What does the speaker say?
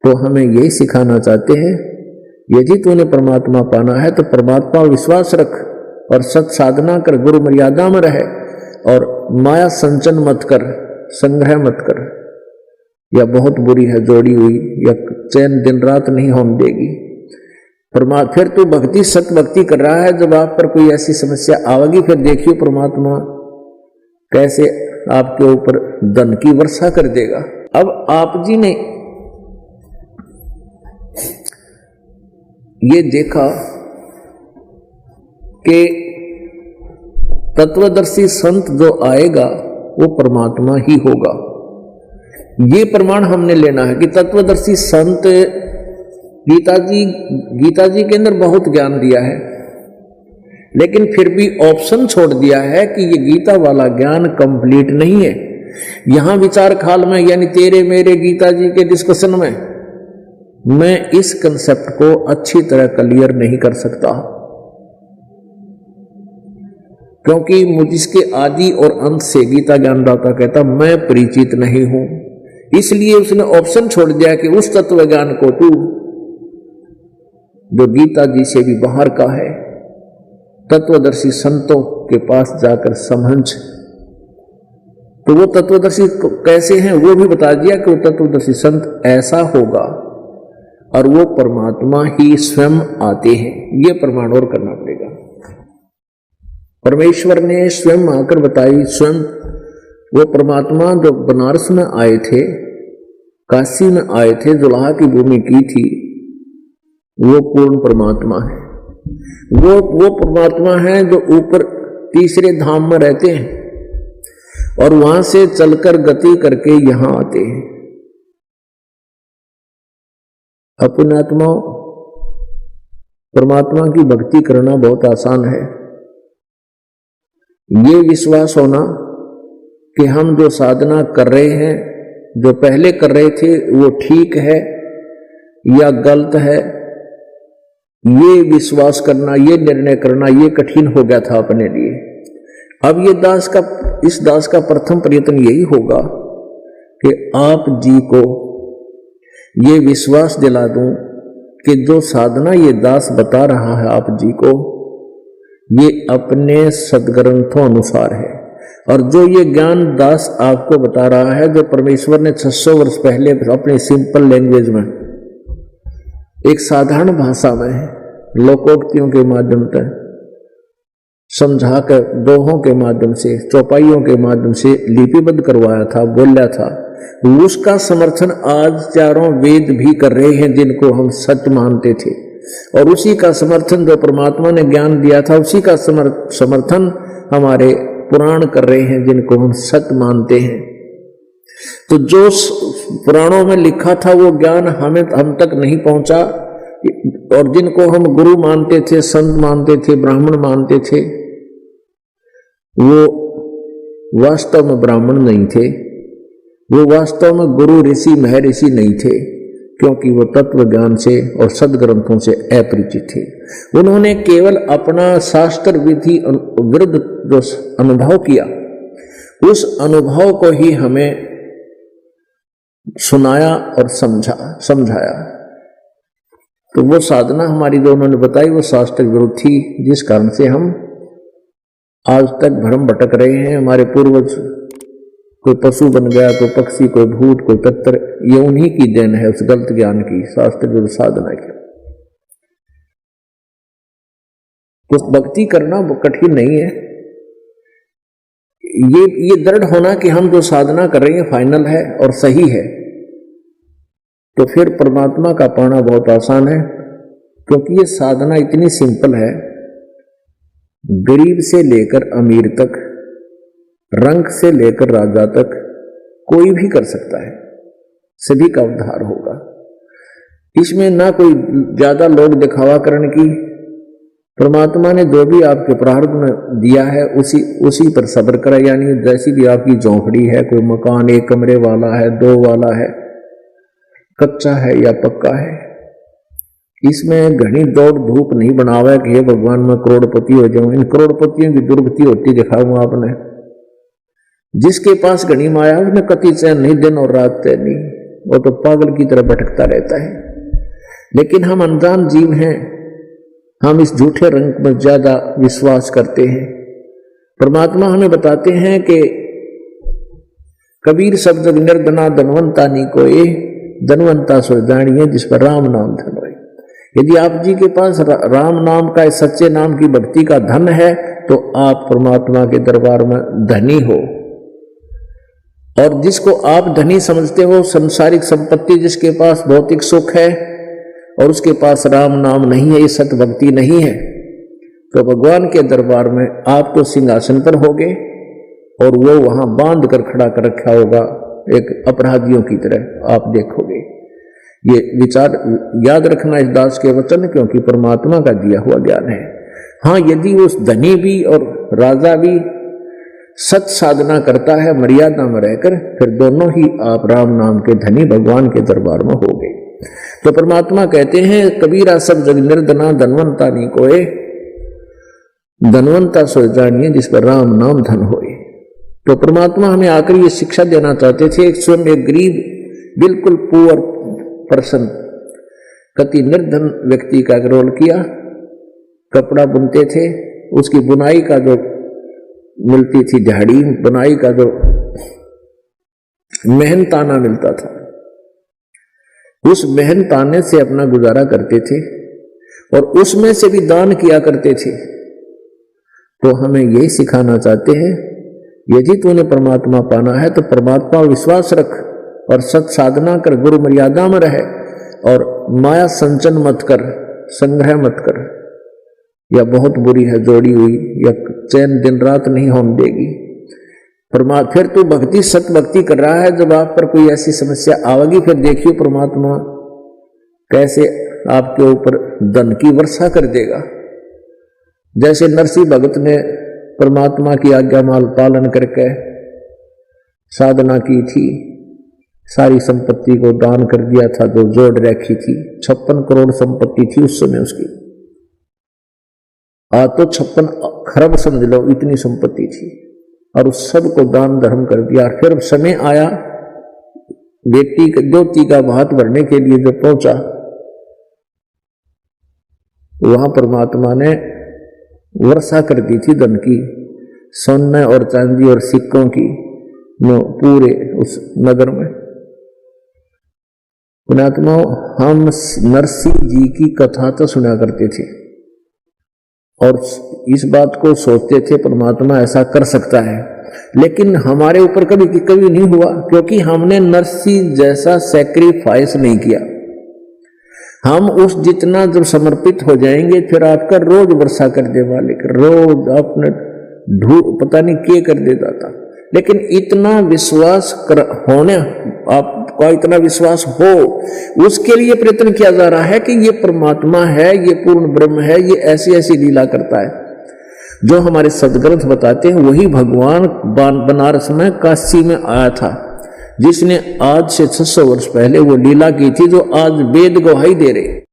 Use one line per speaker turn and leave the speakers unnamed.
तो हमें यही सिखाना चाहते हैं, यदि तूने परमात्मा पाना है तो परमात्मा विश्वास रख और सत साधना कर, गुरु मर्यादा में रहे और माया संचन मत कर, संग्रह मत कर। या बहुत बुरी है जोड़ी हुई, या चैन दिन रात नहीं होने देगी। फिर तू भक्ति सत भक्ति कर रहा है, जब आप पर कोई ऐसी समस्या आवेगी फिर देखियो परमात्मा कैसे आपके ऊपर धन की वर्षा कर देगा। अब आप जी ने ये देखा कि तत्वदर्शी संत जो आएगा वो परमात्मा ही होगा। ये प्रमाण हमने लेना है कि तत्वदर्शी संत, गीता जी के अंदर बहुत ज्ञान दिया है, लेकिन फिर भी ऑप्शन छोड़ दिया है कि ये गीता वाला ज्ञान कंप्लीट नहीं है। यहां विचार काल में यानी तेरे मेरे गीता जी के डिस्कशन में मैं इस कंसेप्ट को अच्छी तरह क्लियर नहीं कर सकता, क्योंकि मुझे आदि और अंत से गीता ज्ञानदाता कहता मैं परिचित नहीं हूं। इसलिए उसने ऑप्शन छोड़ दिया कि उस तत्व ज्ञान को तू जो गीता जी से भी बाहर का है, तत्वदर्शी संतों के पास जाकर समझ। तो वो तत्वदर्शी कैसे हैं वो भी बता दिया कि वो तत्वदर्शी संत ऐसा होगा और वो परमात्मा ही स्वयं आते हैं। ये प्रमाण और करना पड़ेगा। परमेश्वर ने स्वयं आकर बताई, स्वयं वो परमात्मा जो बनारस में आए थे, काशी में आए थे, जुलाहा की भूमि की थी, वो पूर्ण परमात्मा है। वो परमात्मा है जो ऊपर तीसरे धाम में रहते हैं और वहां से चलकर गति करके यहां आते हैं। अपने आत्मा परमात्मा की भक्ति करना बहुत आसान है। ये विश्वास होना कि हम जो साधना कर रहे हैं, जो पहले कर रहे थे वो ठीक है या गलत है, ये विश्वास करना, ये निर्णय करना, ये कठिन हो गया था अपने लिए। अब इस दास का प्रथम प्रयत्न यही होगा कि आप जी को ये विश्वास दिला दूं कि जो साधना ये दास बता रहा है आप जी को, ये अपने सदग्रंथों अनुसार है। और जो ये ज्ञान दास आपको बता रहा है, जो परमेश्वर ने 600 वर्ष पहले अपने सिंपल लैंग्वेज में, एक साधारण भाषा में, लोकोक्तियों के माध्यम से समझाकर, दोहों के माध्यम से, चौपाइयों के माध्यम से लिपिबद्ध करवाया था, बोला था, उसका समर्थन आज चारों वेद भी कर रहे हैं जिनको हम सत्य मानते थे। और उसी का समर्थन जो परमात्मा ने ज्ञान दिया था, उसी का समर्थन हमारे पुराण कर रहे हैं जिनको हम सत्य मानते हैं। तो जो पुराणों में लिखा था वो ज्ञान हम तक नहीं पहुंचा, और जिनको हम गुरु मानते थे, संत मानते थे, ब्राह्मण मानते थे, वो वास्तव में ब्राह्मण नहीं थे, वो वास्तव में गुरु ऋषि महर्षि नहीं थे, क्योंकि वो तत्व ज्ञान से और सदग्रंथों से अपरिचित थे। उन्होंने केवल अपना शास्त्र विधि विरुद्ध जो अनुभव किया, उस अनुभव को ही हमें सुनाया और समझाया। तो वो साधना हमारी जो उन्होंने बताई वो शास्त्र विरुद्ध थी, जिस कारण से हम आज तक भ्रम भटक रहे हैं। हमारे पूर्वज कोई पशु बन गया, कोई पक्षी, कोई भूत, कोई पत्थर, ये उन्हीं की देन है उस गलत ज्ञान की, शास्त्र विरुद्ध साधना की। तो भक्ति करना कठिन नहीं है। ये दृढ़ होना कि हम जो साधना कर रहे हैं फाइनल है और सही है, तो फिर परमात्मा का पाना बहुत आसान है। क्योंकि ये साधना इतनी सिंपल है, गरीब से लेकर अमीर तक, रंक से लेकर राजा तक कोई भी कर सकता है, सभी का उद्धार होगा। इसमें ना कोई ज्यादा लोग दिखावा करने की, परमात्मा ने जो भी आपके प्रारब्ध में दिया है उसी पर सब्र करा। यानी जैसी भी आपकी झोंपड़ी है, कोई मकान 1 कमरे वाला है, 2 वाला है, कच्चा है या पक्का है, इसमें घनी दौड़ धूप नहीं बनावा है कि हे भगवान मैं करोड़पति हो जाऊं। इन करोड़पतियों की दुर्गति होती दिखाऊंगा आपने। जिसके पास घनी माया उसने कति चैन नहीं, दिन और रात तय नहीं, वो तो पागल की तरह भटकता रहता है। लेकिन हम अनजान जीव हैं, हम इस झूठे रंग में ज्यादा विश्वास करते हैं। परमात्मा हमें बताते हैं कि कबीर शब्द निर्धना धनवंता नी कोई, धनवंता सो जानिए जिस पर राम नाम धन होए। यदि आप जी के पास राम नाम का, सच्चे नाम की भक्ति का धन है तो आप परमात्मा के दरबार में धनी हो। और जिसको आप धनी समझते हो, संसारिक संपत्ति जिसके पास भौतिक सुख है और उसके पास राम नाम नहीं है, ये सत भक्ति नहीं है, तो भगवान के दरबार में आप तो सिंहासन पर होगे और वो वहां बांध कर खड़ा कर रखा होगा एक अपराधियों की तरह, आप देखोगे। ये विचार याद रखना इस दास के वचन, क्योंकि परमात्मा का दिया हुआ ज्ञान है। हाँ, यदि उस धनी भी और राजा भी सत साधना करता है मर्यादा में रहकर, फिर दोनों ही आप राम नाम के धनी भगवान के दरबार में हो गए। तो परमात्मा कहते हैं कबीरा सब जग निर्धना धनवंता नी कोय, धनवंता सो जानिए जिस पर राम नाम धन होए। तो परमात्मा हमें आकर ये शिक्षा देना चाहते थे। स्वयं एक गरीब बिल्कुल पुअर पर्सन, कति निर्धन व्यक्ति का रोल किया, कपड़ा बुनते थे, उसकी बुनाई का जो मिलती थी दिहाड़ी, बुनाई का जो मेहनताना मिलता था, उस मेहनताने से अपना गुजारा करते थे और उसमें से भी दान किया करते थे। तो हमें यही सिखाना चाहते हैं, यदि तूने परमात्मा पाना है तो परमात्मा विश्वास रख और सत साधना कर, गुरु मर्यादा में रहे और माया संचन मत कर, संग्रह मत कर। या बहुत बुरी है जोड़ी हुई, या चैन दिन रात नहीं होने देगी। फिर तू भक्ति सत भक्ति कर रहा है, जब आप पर कोई ऐसी समस्या आवेगी, फिर देखिए परमात्मा कैसे आपके ऊपर धन की वर्षा कर देगा। जैसे नरसिंह भगत ने परमात्मा की आज्ञा माल पालन करके साधना की थी, सारी संपत्ति को दान कर दिया था जो जोड़ रखी थी। 56 करोड़ संपत्ति थी उस समय उसकी, आज तो 56 खरब समझ लो, इतनी संपत्ति थी, और उस सब को दान धर्म कर दिया। फिर समय आया बेटी ज्योति का भात भरने के लिए जो पहुंचा, वहां परमात्मा ने वर्षा कर दी थी धन की, सोने और चांदी और सिक्कों की, पूरे उस नगर में। पुण्यात्मा, हम नरसिंह जी की कथा तो सुना करते थे और इस बात को सोचते थे परमात्मा ऐसा कर सकता है, लेकिन हमारे ऊपर कभी नहीं हुआ, क्योंकि हमने नरसिंह जैसा सैक्रिफाइस नहीं किया। हम उस जितना जब समर्पित हो जाएंगे, फिर आपका रोज वर्षा कर दे मालिक, रोज आपने पता नहीं क्या कर देता था। लेकिन इतना विश्वास होने, आपका इतना विश्वास हो, उसके लिए प्रयत्न किया जा रहा है कि ये परमात्मा है, ये पूर्ण ब्रह्म है, ये ऐसी ऐसी लीला करता है। जो हमारे सदग्रंथ बताते हैं वही भगवान बनारस में काशी में आया था, जिसने आज से 600 वर्ष पहले वो लीला की थी, जो आज वेद गवाही दे रहे।